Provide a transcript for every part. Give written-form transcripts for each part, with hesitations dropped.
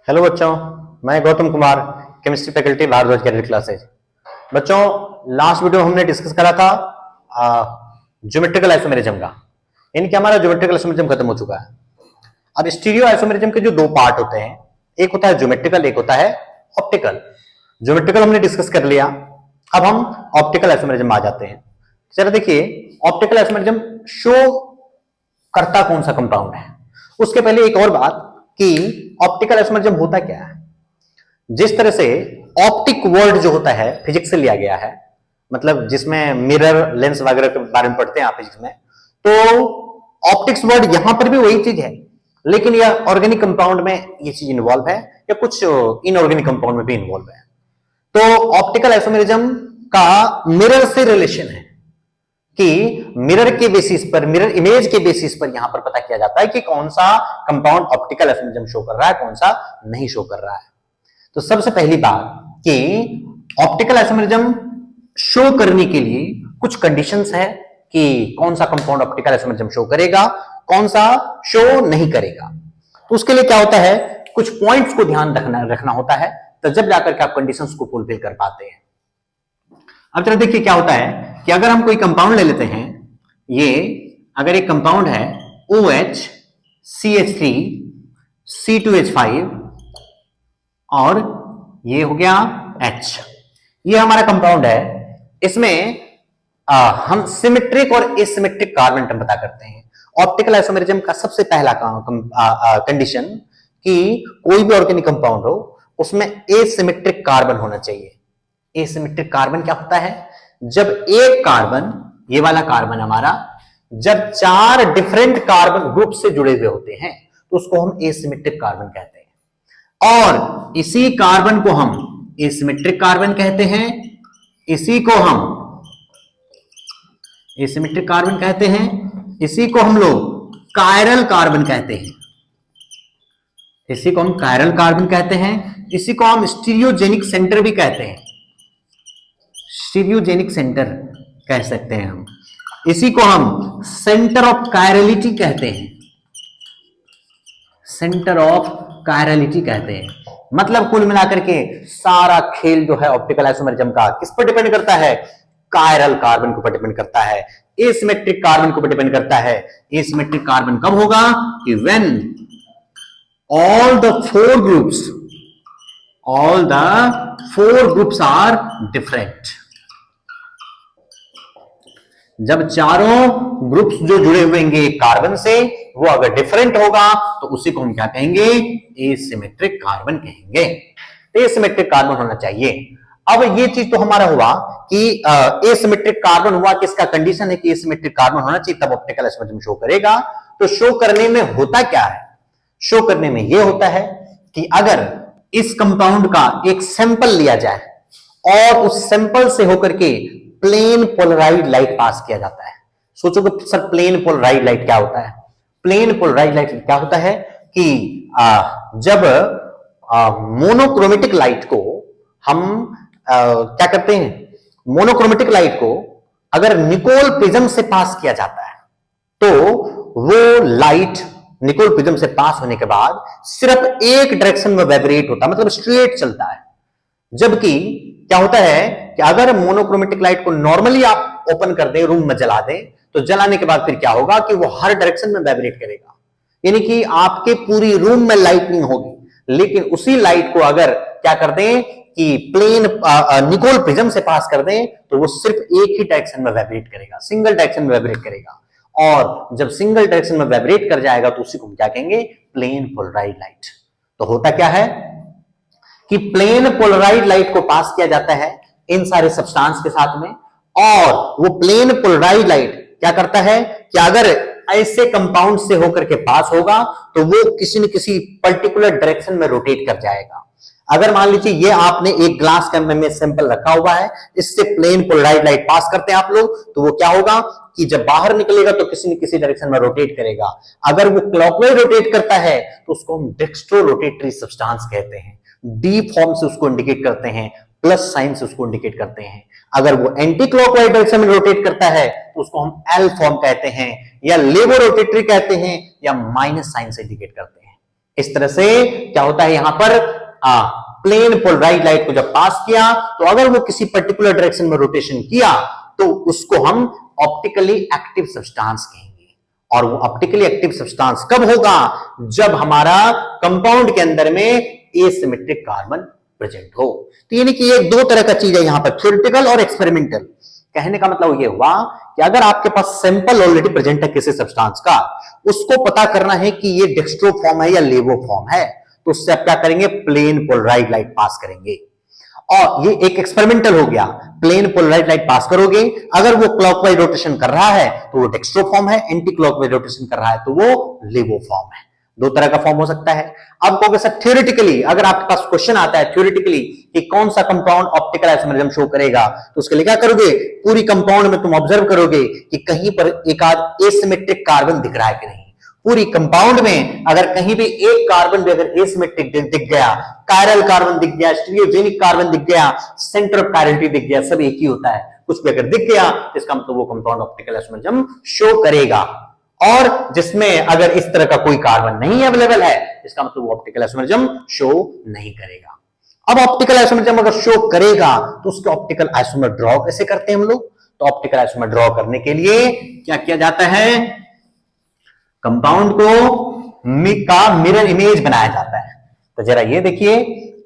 Hello बच्चों, मैं Gautam Kumar, chemistry faculty Bhardwaj cadet classes. बच्चों, लास्ट वीडियो हमने डिस्कस करा था ज्योमेट्रिकल आइसोमेरिज्म का, यानी कि हमारा ज्योमेट्रिकल आइसोमेरिज्म खत्म हो चुका है। अब स्टीरियो आइसोमेरिज्म के जो दो पार्ट होते हैं, एक होता है ज्योमेट्रिकल, एक होता है ऑप्टिकल। ज्योमेट्रिकल हमने डिस्कस कर लिया, अब हम ऑप्टिकल आइसोमेरिज्म आ जाते हैं। चलो देखिए, ऑप्टिकल आइसोमेरिज्म शो करता कौन सा कंपाउंड है। उसके पहले एक और बात कि ऑप्टिकल आइसोमेरिज्म होता क्या है। जिस तरह से ऑप्टिक वर्ड जो होता है फिजिक्स से लिया गया है, मतलब जिसमें मिरर लेंस वगैरह के बारे में पढ़ते हैं आप फिजिक्स में, तो ऑप्टिक्स वर्ड यहां पर भी वही चीज है, लेकिन यह ऑर्गेनिक कंपाउंड में ये चीज इन्वॉल्व है या कुछ इनऑर्गेनिक कंपाउंड में भी इन्वॉल्व है। तो ऑप्टिकल आइसोमेरिज्म का मिरर से रिलेशन है कि मिरर के बेसिस पर, मिरर इमेज के बेसिस पर यहां पर पता किया जाता है कि कौन सा कंपाउंड ऑप्टिकल आइसोमेरिज्म शो कर रहा है, कौन सा नहीं शो कर रहा है। तो सबसे पहली बात कि ऑप्टिकल आइसोमेरिज्म शो करने के लिए कुछ कंडीशंस है कि कौन सा कंपाउंड ऑप्टिकल आइसोमेरिज्म शो करेगा, कौन सा शो नहीं करेगा। तो उसके लिए क्या होता है, कुछ पॉइंट्स को ध्यान रखना होता है, तो जब जाकर के आप कंडीशंस को फुलफिल कर पाते हैं। अब चलो देखिए क्या होता है कि अगर हम कोई कंपाउंड ले लेते हैं, ये अगर एक कंपाउंड है OH CH3 C2H5 और ये हो गया H, ये हमारा कंपाउंड है। इसमें हम सिमेट्रिक और एसिमेट्रिक कार्बन एटम पता करते हैं। ऑप्टिकल आइसोमेरिज्म का सबसे पहला कंडीशन कि कोई भी ऑर्गेनिक कंपाउंड हो उसमें एसिमेट्रिक कार्बन होना चाहिए। एसिमेट्रिक कार्बन क्या होता है, जब एक कार्बन, ये वाला कार्बन हमारा, जब चार डिफरेंट कार्बन ग्रुप से जुड़े हुए होते हैं तो उसको हम एसिमेट्रिक कार्बन कहते हैं। और इसी कार्बन को हम एसिमेट्रिक कार्बन कहते हैं, इसी को हम एसिमेट्रिक कार्बन कहते हैं, इसी को हम लोग कायरल कार्बन कहते हैं, इसी को हम कायरल कार्बन कहते हैं, इसी को हम स्टीरियोजेनिक सेंटर भी कहते हैं, स्टीरियोजेनिक सेंटर कह सकते हैं हम, इसी को हम सेंटर ऑफ कायरलिटी कहते हैं, सेंटर ऑफ कायरलिटी कहते हैं। मतलब कुल मिलाकर के सारा खेल जो है ऑप्टिकल आइसोमेरिज्म का किस पर डिपेंड करता है, कायरल कार्बन के ऊपर डिपेंड करता है, एसिमेट्रिक कार्बन के ऊपर डिपेंड करता है। एसिमेट्रिक कार्बन कब होगा कि when all the four groups are different, जब चारों ग्रुप्स जो जुड़े हुए हैं कार्बन से वो अगर डिफरेंट होगा तो उसी को हम क्या कहेंगे, एसिमेट्रिक कार्बन कहेंगे। एसिमेट्रिक कार्बन होना चाहिए। अब ये चीज तो हमारा हुआ कि एसिमेट्रिक कार्बन हुआ, किसका कंडीशन है कि एसिमेट्रिक कार्बन होना चाहिए, तब ऑप्टिकल आइसोमेरिज्म शो करेगा। तो शो करने में होता क्या है, शो करने में यह होता है कि अगर इस कंपाउंड का एक सैंपल लिया जाए और उस सैंपल से होकर के प्लेन पोलराइड लाइट पास किया जाता है। सोचो कि सर प्लेन पोलराइड लाइट क्या होता है। प्लेन पोलराइड लाइट क्या होता है कि जब मोनोक्रोमेटिक लाइट को हम क्या करते हैं, मोनोक्रोमेटिक लाइट को अगर निकोल प्रिज्म से पास किया जाता है तो वो लाइट निकोल प्रिज्म से पास होने के बाद सिर्फ एक डायरेक्शन में वाइब्रेट होता है, मतलब स्ट्रेट चलता है। जबकि क्या होता है कि अगर मोनोक्रोमेटिक लाइट को नॉर्मली आप ओपन कर दें, रूम में जला दें, तो जलाने के बाद फिर क्या होगा कि वो हर डायरेक्शन में वाइब्रेट करेगा, यानी कि आपके पूरी रूम में लाइटनिंग होगी। लेकिन उसी लाइट को अगर क्या कर दें कि प्लेन निकोल प्रिज्म से पास कर दें तो वो सिर्फ एक ही डायरेक्शन में वाइब्रेट करेगा, सिंगल डायरेक्शन में वाइब्रेट करेगा। और जब सिंगल डायरेक्शन में वाइब्रेट कर जाएगा तो उसी को क्या कहेंगे, प्लेन पोलराइड लाइट। तो होता क्या है कि प्लेन पोलराइड लाइट को पास किया जाता है इन सारे सब्सटेंस के साथ में, और वो प्लेन पोलराइड लाइट क्या करता है कि अगर ऐसे कंपाउंड से होकर के पास होगा तो वो किसी न किसी पर्टिकुलर डायरेक्शन में रोटेट कर जाएगा। अगर मान लीजिए ये आपने एक ग्लास के में सैंपल रखा हुआ है, इससे प्लेन पोलराइड लाइट पास करते हैं आप लोग, तो वो क्या होगा कि जब बाहर निकलेगा तो किसी न किसी डायरेक्शन में रोटेट करेगा। अगर वो क्लॉकवाइज रोटेट करता है तो उसको हम डेक्स्ट्रो रोटेटरी सब्सटेंस कहते हैं। डी फॉर्म से उसको इंडिकेट करते हैं, प्लस साइन से उसको इंडिकेट करते हैं। अगर वो एंटी क्लॉकवाइज डायरेक्शन में रोटेट करता है तो उसको हम एल फॉर्म कहते हैं, या लेवो रोटेटरी कहते हैं, या माइनस साइन से इंडिकेट करते हैं। इस तरह से क्या होता है यहां पर प्लेन पोलराइज्ड लाइट को जब पास किया तो अगर वो किसी पर्टिकुलर डायरेक्शन में रोटेशन किया तो उसको हम ऑप्टिकली एक्टिव सब्सटेंस कहेंगे। और वो ऑप्टिकली एक्टिव सब्सटेंस कब होगा? जब हमारा कंपाउंड के अंदर में एसिमेट्रिक कार्बन प्रेजेंट हो। तो यानी कि एक दो तरह का चीज है यहां पर, थ्योरेटिकल और एक्सपेरिमेंटल। कहने का मतलब ये हुआ कि अगर आपके पास सैंपल ऑलरेडी प्रेजेंट है किसी सब्सटेंस का, उसको पता करना है कि ये डेक्स्ट्रो फॉर्म है या लेवो फॉर्म है, तो उससे आप क्या करेंगे? प्लेन पोलराइज्ड लाइट पास करेंगे। और ये एक एक्सपेरिमेंटल हो गया, प्लेन पोलराइज्ड लाइट पास करोगे, अगर वो क्लॉकवाइज रोटेशन कर रहा है तो वो डेक्स्ट्रो फॉर्म है, एंटी क्लॉकवाइज रोटेशन कर रहा है तो वो लेवो फॉर्म है। दो तरह का फॉर्म हो सकता है। अब कहोगे सर थ्योरेटिकली, अगर आपके पास क्वेश्चन आता है थ्योरेटिकली कि कौन सा कंपाउंड ऑप्टिकल आइसोमेरिज्म शो करेगा, तो उसके लिए क्या करोगे? पूरी कंपाउंड में तुम ऑब्जर्व करोगे कि कहीं पर एक आध एसिमेट्रिक कार्बन दिख रहा है कि नहीं। पूरी कंपाउंड में अगर कहीं भी एक कार्बन भी अगर एसिमेट्रिक दिख गया, कायरल कार्बन दिख गया, स्टीरियोजेनिक कार्बन दिख गया, सेंटर ऑफ कायरलिटी दिख गया, सब एक ही होता है, कुछ भी अगर दिख गया तो इसका मतलब वो कंपाउंड ऑप्टिकल आइसोमेरिज्म शो करेगा। और जिसमें अगर इस तरह का कोई कार्बन नहीं अवेलेबल है, इसका मतलब वो ऑप्टिकल आइसोमेरिज्म शो नहीं करेगा। अब ऑप्टिकल आइसोमेरिज्म अगर शो करेगा तो उसके ऑप्टिकल आइसोमर ड्रॉ कैसे करते हैं हम लोग? तो ऑप्टिकल आइसोमर ड्रॉ करने के लिए क्या किया जाता है? कंपाउंड को मिरर इमेज बनाया जाता है। तो जरा ये देखिए,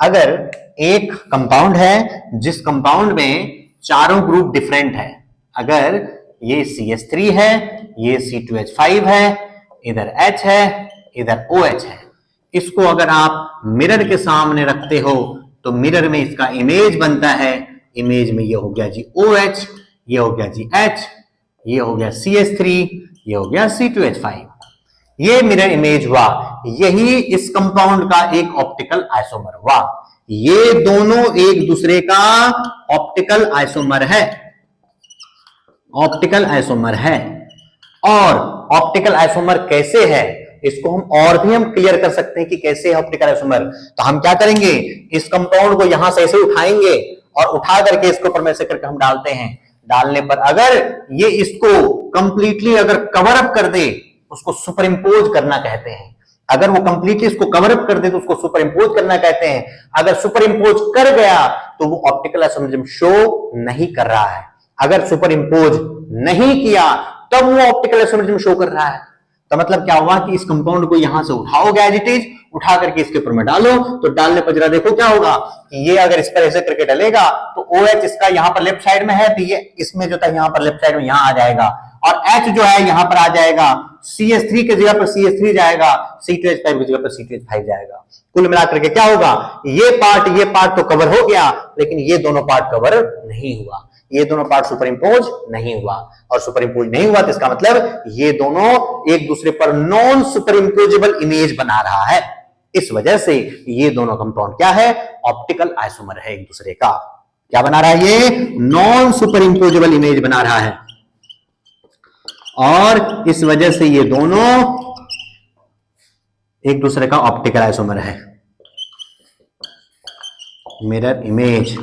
अगर एक कंपाउंड है जिस कंपाउंड में चारों ग्रुप डिफरेंट है, अगर ये CH3 है, ये C2H5 है, इधर H है, इधर OH है, इसको अगर आप मिरर के सामने रखते हो तो मिरर में इसका इमेज बनता है। इमेज में ये हो गया जी OH, ये हो गया जी H, ये हो गया CH3, ये हो गया C2H5। ये मिरर इमेज हुआ, यही इस कंपाउंड का एक ऑप्टिकल आइसोमर हुआ। ये दोनों एक दूसरे का ऑप्टिकल आइसोमर है, ऑप्टिकल आइसोमर है। और ऑप्टिकल आइसोमर कैसे है इसको और भी हम क्लियर कर सकते हैं कि कैसे है ऑप्टिकल आइसोमर। तो हम क्या करेंगे? इस कंपाउंड को यहां से ऐसे उठाएंगे और उठा करके इसके ऊपर में ऐसे करके हम डालते हैं। डालने पर अगर ये इसको कंप्लीटली अगर कवर अप कर दे, उसको सुपर इंपोज करना कहते हैं। अगर वो कंप्लीटली इसको कवर अप कर दे तो उसको सुपर इंपोज करना कहते हैं। अगर सुपर इंपोज कर गया तो वो ऑप्टिकल आइसोमेरिज्म शो नहीं कर रहा है। अगर सुपर इंपोज नहीं किया तब वो ऑप्टिकल आइसोमेरिज्म शो कर रहा है। तो मतलब क्या हुआ कि इस कंपाउंड को यहां से उठाओगे एज इट इज, उठा करके इसके ऊपर में डालो, तो डालने पर जरा देखो क्या होगा कि ये अगर इस पर ऐसे करके डलेगा तो OH इसका यहां पर लेफ्ट साइड में है, तो ये इसमें जो था यहां पर लेफ्ट साइड में यहां आ जाएगा, और H जो है यहां पर आ जाएगा, CH3 के जगह पर CH3 जाएगा, C2H5 की जगह पर C2H5 जाएगा। कुल मिलाकर के क्या होगा? ये पार्ट तो कवर हो गया, लेकिन ये दोनों पार्ट कवर नहीं हुआ, ये दोनों पार्ट सुपर इंपोज नहीं हुआ। और सुपर इंपोज नहीं हुआ तो इसका मतलब ये दोनों एक दूसरे पर नॉन सुपर इंपोजेबल इमेज बना रहा है। इस वजह से ये दोनों कंपाउंड क्या है? ऑप्टिकल आइसोमर है एक दूसरे का। क्या बना रहा है? ये नॉन सुपर इंपोजेबल इमेज बना रहा है, और इस वजह से ये दोनों एक दूसरे का ऑप्टिकल आइसोमर है। Mirror image.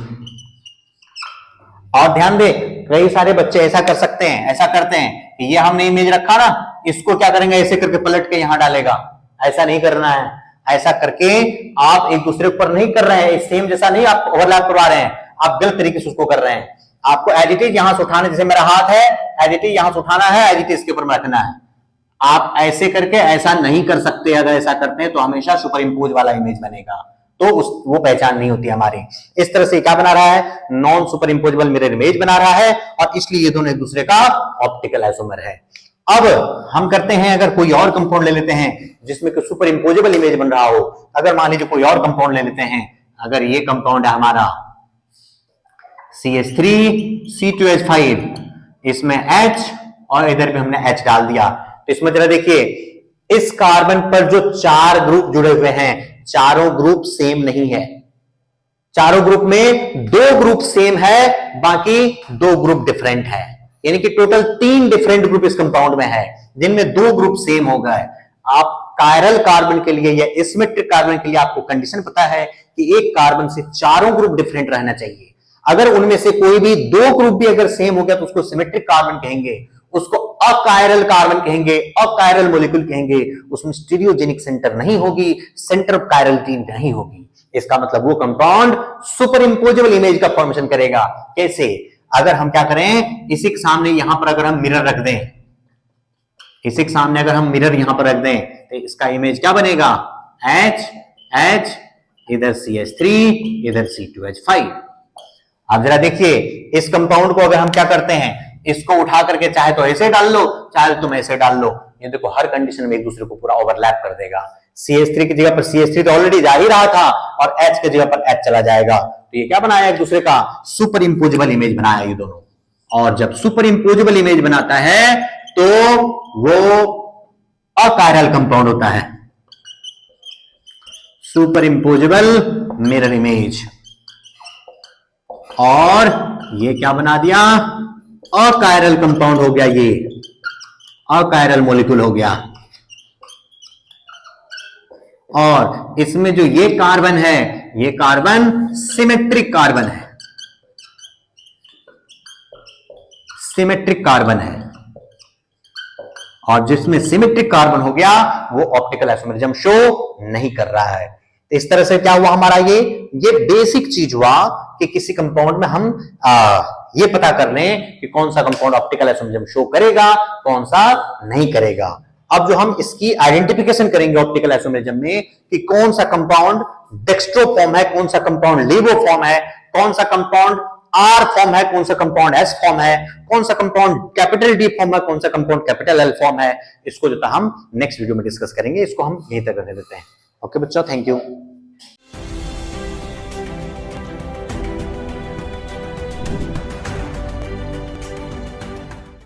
और ध्यान दे, कई सारे बच्चे ऐसा कर सकते हैं, ऐसा करते हैं कि ये हमने इमेज रखा ना, इसको क्या करेंगे? ऐसे करके पलट के यहां डालेगा। ऐसा नहीं करना है। ऐसा करके आप एक दूसरे ऊपर नहीं कर रहे हैं, सेम जैसा नहीं आप ओवरलैप करवा रहे हैं, आप गलत तरीके से उसको कर रहे हैं। आपको एज इट इज यहां से उठाना, जैसे मेरा हाथ है, एज इट इज यहां से उठाना है, एज इट इज इसके ऊपर में रखना है। आप ऐसे करके ऐसा नहीं कर सकते। अगर ऐसा करते हैं तो हमेशा सुपर इंपोज वाला इमेज बनेगा, तो वो पहचान नहीं होती हमारी। इस तरह से क्या बना रहा है? नॉन सुपर इंपोजेबल मिरर इमेज बना रहा है, और इसलिए ये दोनों एक दूसरे का ऑप्टिकल आइसोमर है। अब हम करते हैं, अगर कोई और कंपाउंड ले लेते हैं जिसमें कोई सुपर इंपोजेबल इमेज बन रहा हो। अगर मान लीजिए कोई और कंपाउंड ले लेते हैं, अगर ये कंपाउंड है हमारा CH3 C2H5, इसमें H और इधर भी हमने H डाल दिया, तो इसमें जरा देखिए, इस कार्बन पर जो 4 ग्रुप जुड़े हुए हैं, चारों ग्रुप सेम नहीं है। चारों ग्रुप में 2 ग्रुप सेम है, बाकी 2 ग्रुप डिफरेंट है। यानी कि टोटल 3 डिफरेंट ग्रुप इस कंपाउंड में है, जिनमें 2 ग्रुप सेम हो गए। आप कायरल कार्बन के लिए या एसिमेट्रिक कार्बन के लिए आपको कंडीशन पता है कि एक कार्बन से चारों ग्रुप डिफरेंट रहना चाहिए। अगर उनमें से कोई भी 2 ग्रुप भी अगर सेम हो गया तो उसको सिमेट्रिक कार्बन कहेंगे, उसको अकायरल कार्बन कहेंगे, अकायरल मॉलिक्यूल कहेंगे, उसमें स्टीरियोजेनिक सेंटर नहीं होगी, सेंटर ऑफ कायरलिटी नहीं होगी। इसका मतलब वो कंपाउंड सुपर इंपोजेबल इमेज का फॉर्मेशन करेगा। कैसे? अगर हम क्या करें, इसी के सामने यहां पर अगर हम मिरर रख दें, इसी के सामने अगर हम मिरर यहां पर रख दें तो इसका इमेज क्या बनेगा? H H, इधर CH3, इधर C2H5। अब जरा देखिए इस कंपाउंड को अगर हम क्या करते हैं, इसको उठा करके चाहे तो ऐसे डाल लो, चाहे तुम ऐसे डाल लो, ये देखो हर कंडीशन में एक दूसरे को पूरा ओवरलैप कर देगा। CH3 की जगह पर CH3 तो ऑलरेडी जा ही रहा था और H की जगह पर H चला जाएगा, तो ये क्या बनाया एक दूसरे का सुपर इंपोजेबल इमेज बनाया ये दोनों। और जब सुपर इंपोजेबल इमेज बनाता है तो वो अकायरल कंपाउंड होता है, सुपर इंपोजेबल मिरर इमेज। और ये क्या बना दिया? अकायरल कंपाउंड हो गया, ये अकायरल मॉलिक्यूल हो गया। और इसमें जो ये कार्बन है, ये कार्बन सिमेट्रिक कार्बन है, सिमेट्रिक कार्बन है। और जिसमें सिमेट्रिक कार्बन हो गया वो ऑप्टिकल आइसोमेरिज्म शो नहीं कर रहा है। तो इस तरह से क्या हुआ हमारा, ये बेसिक चीज हुआ कि किसी कंपाउंड में हम ये पता कर लें कि कौन सा कंपाउंड ऑप्टिकल आइसोमेरिज्म शो करेगा, कौन सा नहीं करेगा। अब जो हम इसकी आइडेंटिफिकेशन करेंगे ऑप्टिकल आइसोमेरिज्म में कि कौन सा कंपाउंड डेक्स्ट्रो फॉर्म है, कौन सा कंपाउंड लीवो फॉर्म है, कौन सा कंपाउंड आर फॉर्म है, कौन सा कंपाउंड एस फॉर्म है, कौन सा कंपाउंड कैपिटल डी फॉर्म है, कौन सा कंपाउंड कैपिटल एल फॉर्म है, इसको जो था हम नेक्स्ट वीडियो में डिस्कस करेंगे। इसको हम यहीं तक रहने देते हैं। ओके बच्चों, थैंक यू।